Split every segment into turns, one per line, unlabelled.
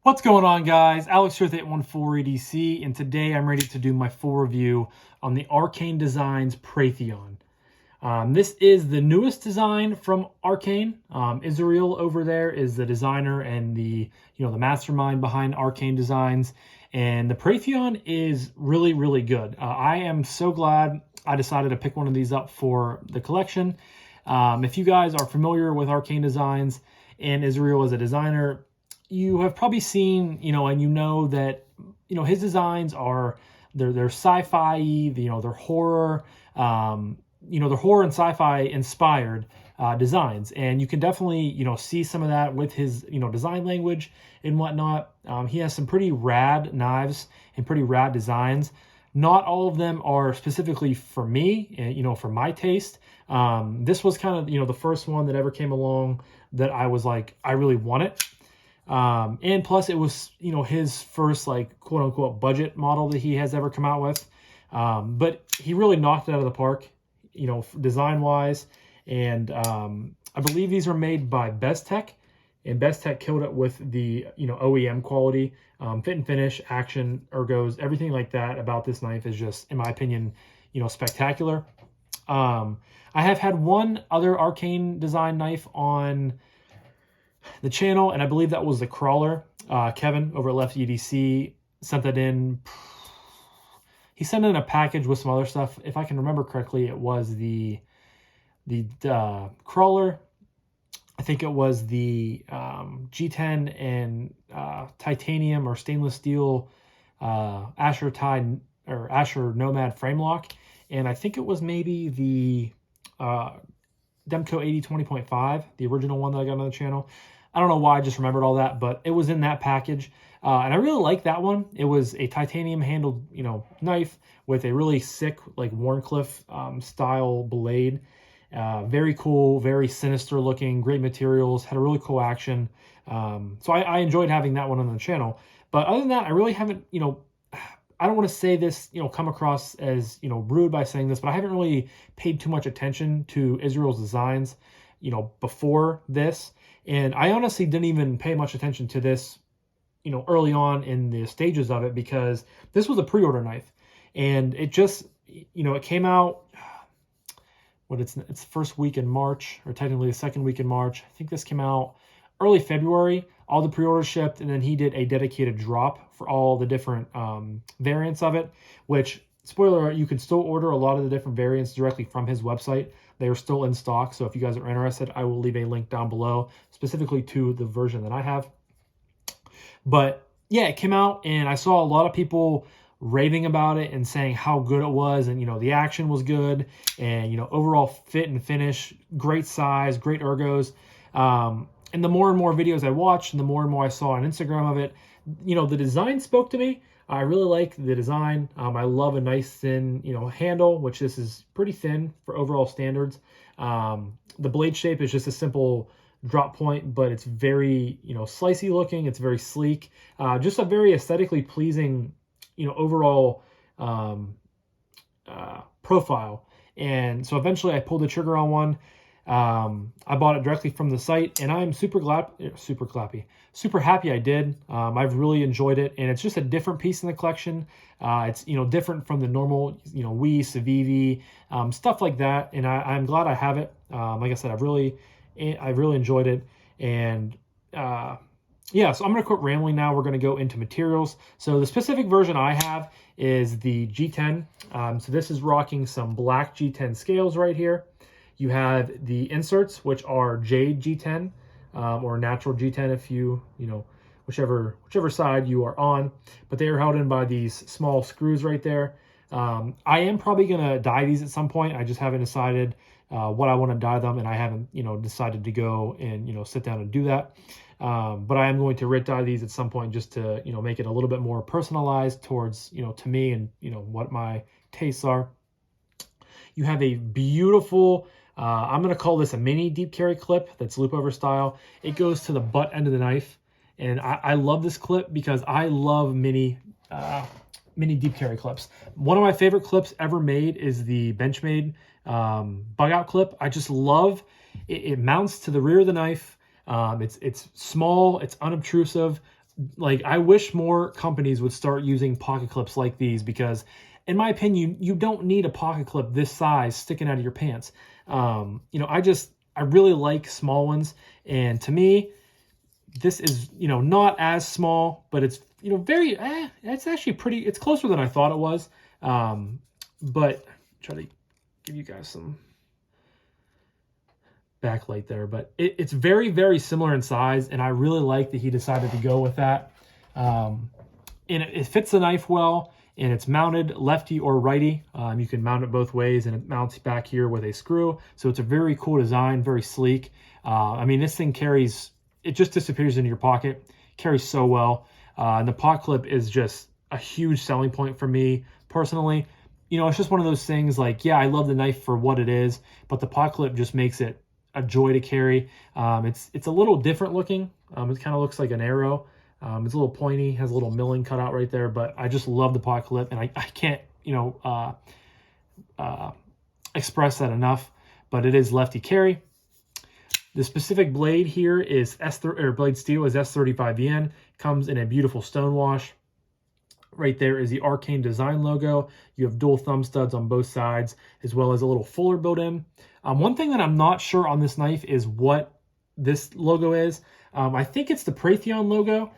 What's going on, guys? Alex here with 814EDC, and today I'm ready to do my full review on the Arcane Designs Praetheon. This is the newest design from Arcane. Israel over there is the designer and the mastermind behind Arcane Designs, and the Praetheon is really, really good. I am so glad I decided to pick one of these up for the collection. If you guys are familiar with Arcane Designs and Israel as a designer, you have probably seen, and that, his designs are, they're sci-fi, they're horror, they're horror and sci-fi inspired designs. And you can definitely, see some of that with his, design language and whatnot. He has some pretty rad knives and pretty rad designs. Not all of them are specifically for me, for my taste. This was kind of, the first one that ever came along that I was like, I really want it. And plus it was, his first quote unquote budget model that he has ever come out with. But he really knocked it out of the park, design wise. And, I believe these are made by Bestech, and Bestech killed it with the, OEM quality, fit and finish, action, ergos, everything like that about this knife is just, in my opinion, spectacular. I have had one other Arcane design knife on the channel, and I believe that was the Crawler. Kevin over at Left EDC sent that in. He sent in a package with some other stuff. If I can remember correctly, it was the Crawler. I think it was the G10 and titanium or stainless steel Asher Nomad frame lock, and I think it was maybe the Demco 80 20.5, the original one that I got on the channel. I don't know why I just remembered all that, but it was in that package. And I really like that one. It was a titanium handled, knife with a really sick, Wharncliffe style blade. Very cool, very sinister looking, great materials, had a really cool action. So I enjoyed having that one on the channel. But other than that, I really haven't, I don't want to say this, come across as, rude by saying this, but I haven't really paid too much attention to Israel's designs, before this. And I honestly didn't even pay much attention to this, early on in the stages of it, because this was a pre-order knife. And it just, it came out, it's first week in March, or technically the second week in March. I think this came out early February. All the pre-orders shipped, and then he did a dedicated drop for all the different variants of it, which, spoiler alert, you can still order a lot of the different variants directly from his website. They are still in stock, so if you guys are interested, I will leave a link down below, specifically to the version that I have. But yeah, it came out, and I saw a lot of people raving about it and saying how good it was, and the action was good, and overall fit and finish, great size, great ergos. And the more and more videos I watched, and the more I saw on Instagram of it, the design spoke to me. I really like the design. I love a nice thin, handle, which this is pretty thin for overall standards. The blade shape is just a simple drop point, but it's very, slicey looking. It's very sleek. Just a very aesthetically pleasing, overall profile. And so eventually I pulled the trigger on one. I bought it directly from the site, and I'm super happy I did. I've really enjoyed it, and it's just a different piece in the collection. It's, different from the normal, Wii, Civivi, stuff like that. And I'm glad I have it. Like I said, I've really enjoyed it. And, yeah, so I'm going to quit rambling now. We're going to go into materials. So the specific version I have is the G10. So this is rocking some black G10 scales right here. You have the inserts, which are Jade G10 or natural G10 if you, whichever side you are on. But they are held in by these small screws right there. I am probably going to dye these at some point. I just haven't decided what I want to dye them, and I haven't, decided to go and, sit down and do that. But I am going to writ dye these at some point just to, make it a little bit more personalized towards, to me and, what my tastes are. You have a beautiful, I'm going to call this a mini deep carry clip that's loop over style. It goes to the butt end of the knife. And I love this clip because I love mini deep carry clips. One of my favorite clips ever made is the Benchmade bug out clip. I just love it. It mounts to the rear of the knife. It's small, it's unobtrusive. like, I wish more companies would start using pocket clips like these, because in my opinion, you don't need a pocket clip this size sticking out of your pants. You know, I really like small ones. And to me, this is, you know, not as small, but it's, you know, it's actually pretty, it's closer than I thought it was. But try to give you guys some backlight there, but it's very, very similar in size, and I really like that he decided to go with that. And it fits the knife well, and it's mounted lefty or righty. You can mount it both ways, and it mounts back here with a screw. So it's a very cool design, very sleek. I mean, this thing carries, it just disappears into your pocket, carries so well. And the pot clip is just a huge selling point for me personally. You know, it's just one of those things like, yeah, I love the knife for what it is, but the pot clip just makes it a joy to carry. It's a little different looking. It kind of looks like an arrow. It's a little pointy, has a little milling cut out right there, but I just love the pot clip, and I can't, you know, express that enough, but it is lefty carry. The specific blade here is blade steel is S35VN, comes in a beautiful stone wash. Right there is the Arcane Design logo. You have dual thumb studs on both sides, as well as a little fuller built in. One thing that I'm not sure on this knife is what this logo is. I think it's the Praytheon logo.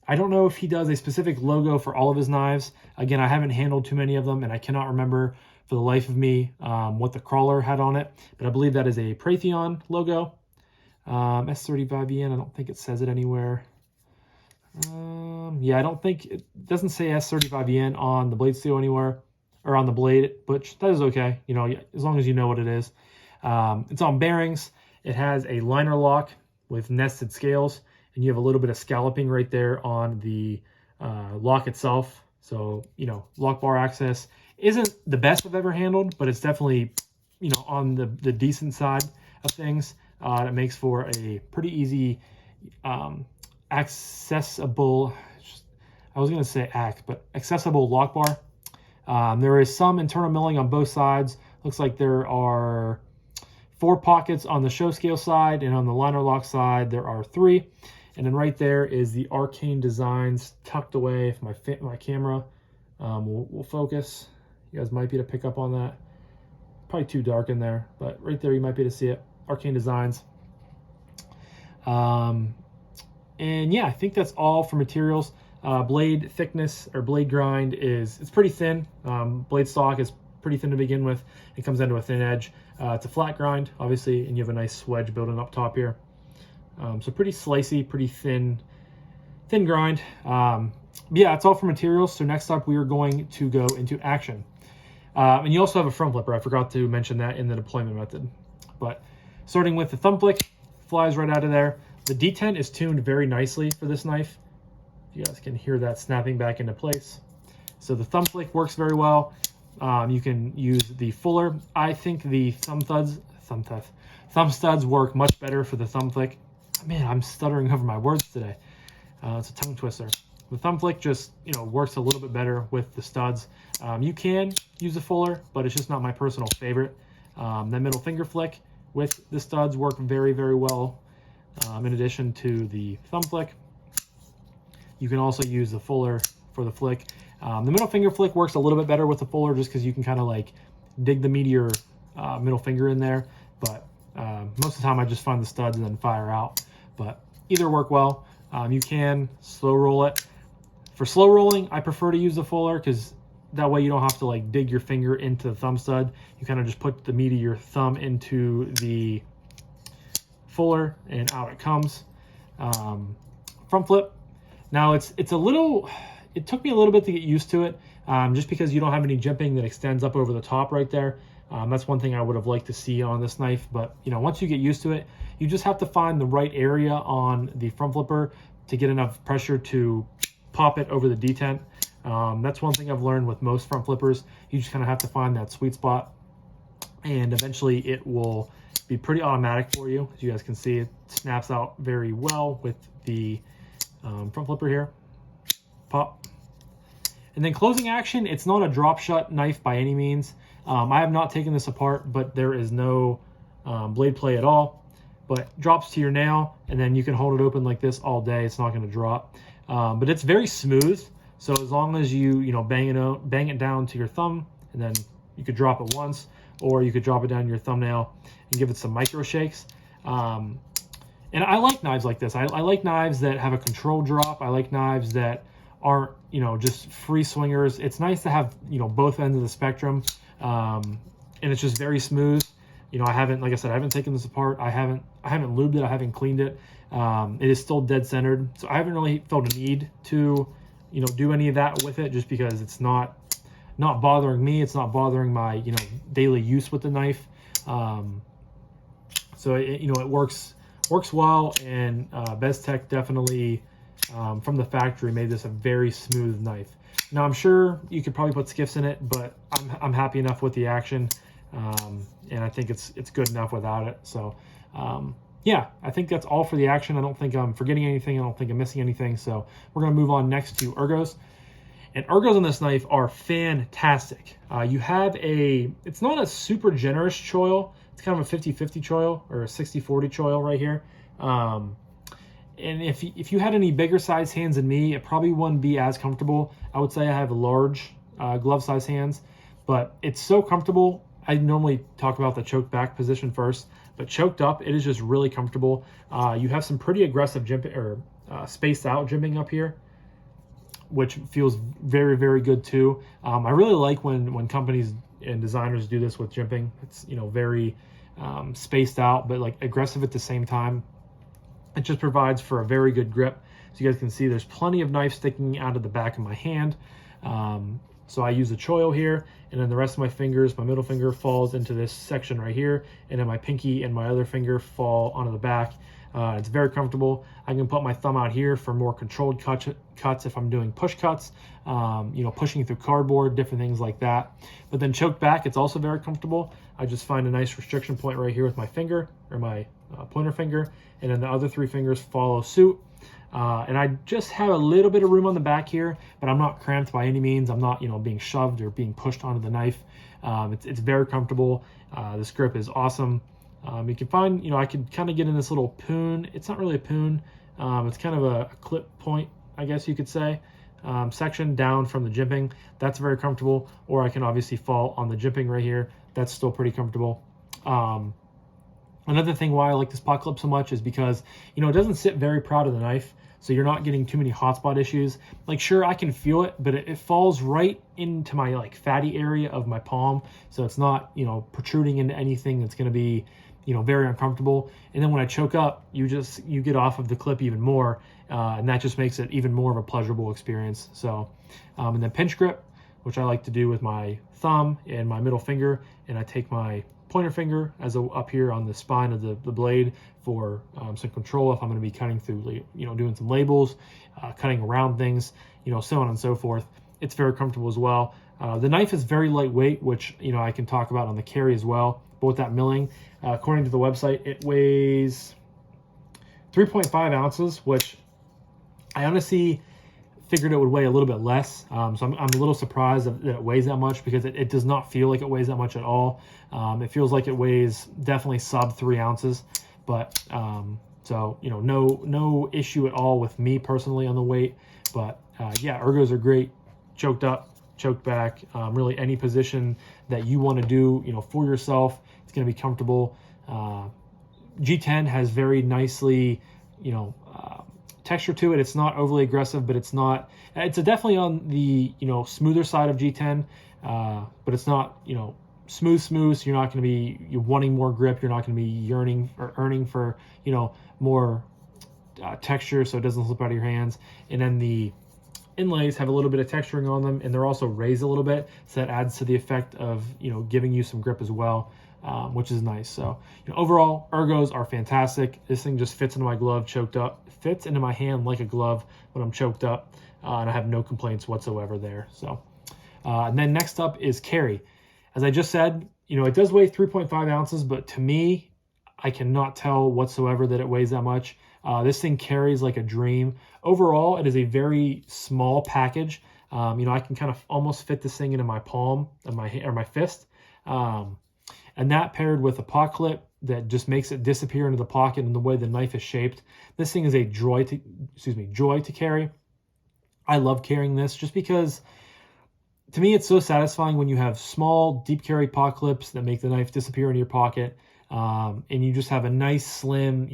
I don't know if he does a specific logo for all of his knives. Again, I haven't handled too many of them, and I cannot remember for the life of me what the crawler had on it, but I believe that is a Praytheon logo. S35VN, I don't think it says it anywhere. Yeah, I don't think, it doesn't say S35VN on the blade steel anywhere, or on the blade, but that is okay, you know, as long as you know what it is. It's on bearings. It has a liner lock with nested scales, and you have a little bit of scalloping right there on the lock itself. So, you know, lock bar access isn't the best I've ever handled, but it's definitely, you know, on the decent side of things. It makes for a pretty easy, accessible, I was going to say but accessible lock bar. There is some internal milling on both sides. Looks like there are 4 pockets on the show scale side, and on the liner lock side there are 3. And then right there is the Arcane Designs tucked away. If my camera will focus, you guys might be able to pick up on that. Probably too dark in there, but right there you might be able to see it. Arcane Designs. And yeah, I think that's all for materials. Blade thickness or blade grind it's pretty thin. Blade stock is pretty thin to begin with. It comes down to a thin edge. It's a flat grind, obviously, and you have a nice wedge building up top here. So pretty slicey, pretty thin grind. Yeah, that's all for materials. So next up, we are going to go into action. And you also have a front flipper. I forgot to mention that in the deployment method. But starting with the thumb flick, flies right out of there. The detent is tuned very nicely for this knife. You guys can hear that snapping back into place. So the thumb flick works very well. You can use the fuller. I think the thumb studs work much better for the thumb flick. Man, I'm stuttering over my words today. It's a tongue twister. The thumb flick just, you know, works a little bit better with the studs. You can use a fuller, but it's just not my personal favorite. The middle finger flick with the studs work very, very well. In addition to the thumb flick, you can also use the fuller for the flick. The middle finger flick works a little bit better with the fuller, just because you can kind of like dig the meteor middle finger in there. But most of the time I just find the studs and then fire out. But either work well. You can slow roll it. For slow rolling, I prefer to use the fuller, because that way you don't have to like dig your finger into the thumb stud. You kind of just put the meat of your thumb into the fuller and out it comes. Front flip. Now it took me a little bit to get used to it, just because you don't have any jimping that extends up over the top right there. That's one thing I would have liked to see on this knife, but you know, once you get used to it, you just have to find the right area on the front flipper to get enough pressure to pop it over the detent. That's one thing I've learned with most front flippers. You just kind of have to find that sweet spot, and eventually it will be pretty automatic for you. As you guys can see, it snaps out very well with the front flipper here. Pop. And then closing action, it's not a drop shut knife by any means. I have not taken this apart, but there is no blade play at all. But drops to your nail, and then you can hold it open like this all day. It's not going to drop. but it's very smooth. So as long as you know, bang it down to your thumb, and then you could drop it once, or you could drop it down your thumbnail and give it some micro shakes. And I like knives like this. I like knives that have a controlled drop. I like knives that aren't, you know, just free swingers. It's nice to have, you know, both ends of the spectrum. And it's just very smooth. You know, I haven't, like I said, I haven't taken this apart. I haven't lubed it. I haven't cleaned it. It is still dead centered. So I haven't really felt a need to, you know, do any of that with it, just because it's not bothering me. It's not bothering my, you know, daily use with the knife. So it, you know, it works well, and Beztech definitely, from the factory, made this a very smooth knife. Now I'm sure you could probably put skiffs in it, but I'm happy enough with the action, and I think it's good enough without it. So yeah, I think that's all for the action. I don't think I'm forgetting anything. I don't think I'm missing anything. So we're gonna move on next to ergos. And ergos on this knife are fantastic. You have it's not a super generous choil. It's kind of a 50-50 choil, or a 60-40 choil right here. And if you had any bigger size hands than me, it probably wouldn't be as comfortable. I would say I have large glove size hands, but it's so comfortable. I normally talk about the choked back position first, but choked up, it is just really comfortable. You have some pretty aggressive jimping, or spaced out jimping up here, which feels very, very good too. I really like when companies and designers do this with jimping. It's, you know, very spaced out, but like aggressive at the same time. It just provides for a very good grip. So you guys can see there's plenty of knife sticking out of the back of my hand. So I use a choil here, and then the rest of my fingers, my middle finger falls into this section right here, and then my pinky and my other finger fall onto the back. It's very comfortable. I can put my thumb out here for more controlled cuts if I'm doing push cuts, you know, pushing through cardboard, different things like that. But then choked back, it's also very comfortable. I just find a nice restriction point right here with my finger, or my pointer finger, and then the other three fingers follow suit. And I just have a little bit of room on the back here, but I'm not cramped by any means. I'm not, you know, being shoved or being pushed onto the knife. It's very comfortable. This grip is awesome. You can find, you know, I could kind of get in this little poon. It's not really a poon. It's kind of a clip point, I guess you could say, section down from the jimping. That's very comfortable. Or I can obviously fall on the jimping right here. That's still pretty comfortable. Another thing why I like this pot clip so much is because, you know, it doesn't sit very proud of the knife, so you're not getting too many hotspot issues. Like, sure, I can feel it, but it falls right into my, like, fatty area of my palm, so it's not, you know, protruding into anything that's going to be, you know, very uncomfortable. And then when I choke up, you get off of the clip even more, and that just makes it even more of a pleasurable experience. So, and then pinch grip, which I like to do with my thumb and my middle finger, and I take my pointer finger up here on the spine of the blade for some control if I'm going to be cutting through, you know, doing some labels, cutting around things, you know, so on and so forth. It's very comfortable as well. The knife is very lightweight, which, you know, I can talk about on the carry as well. But with that milling, according to the website, it weighs 3.5 ounces, which I honestly figured it would weigh a little bit less. So I'm a little surprised that it weighs that much, because it does not feel like it weighs that much at all. It feels like it weighs definitely sub 3 ounces, but so, you know, no issue at all with me personally on the weight. But yeah, ergos are great, choked up, choked back, really any position that you want to do, you know, for yourself, it's going to be comfortable. G10 has very nicely, you know, texture to it. It's not overly aggressive, but it's definitely on the, you know, smoother side of G10, but it's not, you know, smooth. So you're not going to be wanting more grip. You're not going to be yearning or earning for, you know, more texture, so it doesn't slip out of your hands. And then the inlays have a little bit of texturing on them, and they're also raised a little bit, so that adds to the effect of, you know, giving you some grip as well, which is nice. So, you know, overall, ergos are fantastic. This thing just fits into my glove, choked up, fits into my hand like a glove when I'm choked up, and I have no complaints whatsoever there. So, and then next up is carry. As I just said, you know, it does weigh 3.5 ounces, but to me, I cannot tell whatsoever that it weighs that much. This thing carries like a dream. Overall, it is a very small package. You know, I can kind of almost fit this thing into my palm of my fist. And that paired with a pot clip that just makes it disappear into the pocket, and the way the knife is shaped, this thing is a joy to carry. I love carrying this just because to me, it's so satisfying when you have small, deep carry pot clips that make the knife disappear into your pocket, and you just have a nice, slim,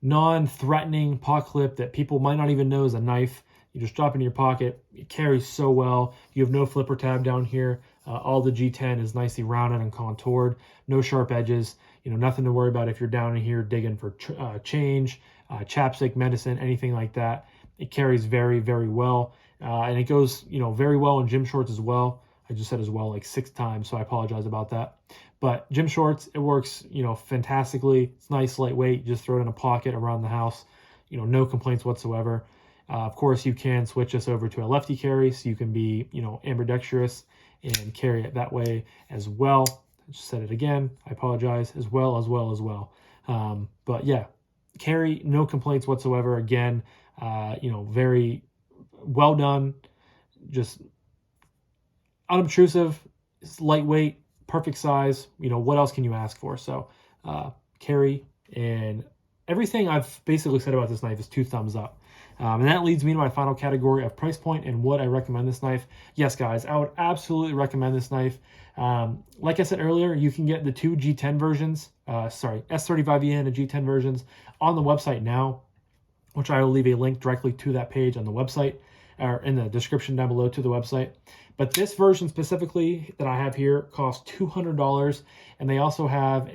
non-threatening pot clip that people might not even know is a knife. You just drop it in your pocket. It carries so well. You have no flipper tab down here. All the G10 is nicely rounded and contoured. No sharp edges. Nothing to worry about if you're down in here digging for change, chapstick, medicine, anything like that. It carries very, very well. And it goes, very well in gym shorts as well. I just said as well like 6 times, so I apologize about that. But gym shorts, it works, fantastically. It's nice, lightweight. You just throw it in a pocket around the house. No complaints whatsoever. Of course, you can switch this over to a lefty carry, so you can be, ambidextrous and carry it that way as well. I just said it again. I apologize. As well. But yeah, carry, no complaints whatsoever. Again, very well done. Just unobtrusive. It's lightweight, perfect size. What else can you ask for? So carry, and everything I've basically said about this knife is 2 thumbs up. And that leads me to my final category of price point and what I recommend this knife. Yes, guys, I would absolutely recommend this knife. Like I said earlier, you can get the 2 G10 versions, S35VN and G10 versions on the website now, which I will leave a link directly to that page on the website, or in the description down below to the website. But this version specifically that I have here costs $200, and they also have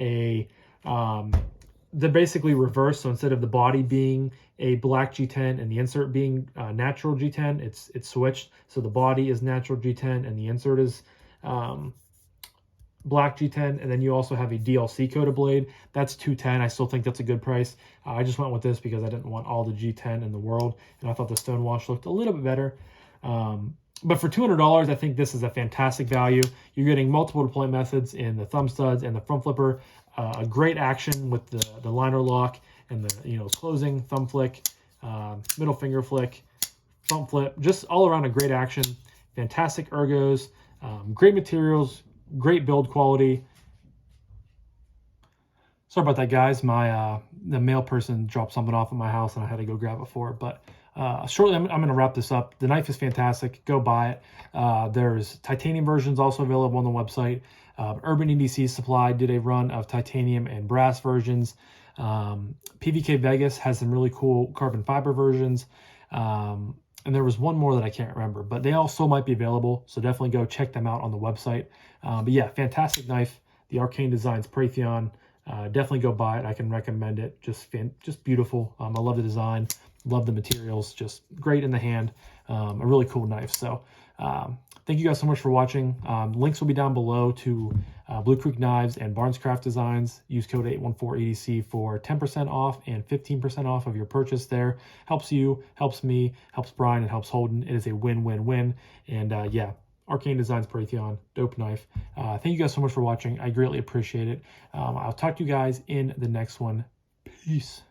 they're basically reversed. So instead of the body being a black G10 and the insert being natural G10, it's switched. So the body is natural G10 and the insert is black G10, and then you also have a DLC coated blade. That's $210. I still think that's a good price. I just went with this because I didn't want all the G10 in the world, and I thought the Stonewash looked a little bit better. But for $200, I think this is a fantastic value. You're getting multiple deployment methods in the thumb studs and the front flipper, a great action with the liner lock and the closing thumb flick, middle finger flick, front flip, just all around a great action. Fantastic ergos, great materials, great build quality. Sorry about that, guys. The mail person dropped something off at my house and I had to go grab it for it. But shortly, I'm going to wrap this up. The knife is fantastic. Go buy it. There's titanium versions also available on the website. Urban EDC Supply did a run of titanium and brass versions. PVK Vegas has some really cool carbon fiber versions. And there was one more that I can't remember, but they also might be available. So definitely go check them out on the website. But yeah, fantastic knife. The Arcane Designs Praetheon. Definitely go buy it. I can recommend it. Just beautiful. I love the design. Love the materials. Just great in the hand. A really cool knife. So thank you guys so much for watching. Links will be down below to Blue Creek Knives and Barnes Craft Designs. Use code 814EDC for 10% off and 15% off of your purchase there. Helps you, helps me, helps Brian, and helps Holden. It is a win-win-win. And yeah, Arcane Designs Praetheon, dope knife. Thank you guys so much for watching. I greatly appreciate it. I'll talk to you guys in the next one. Peace.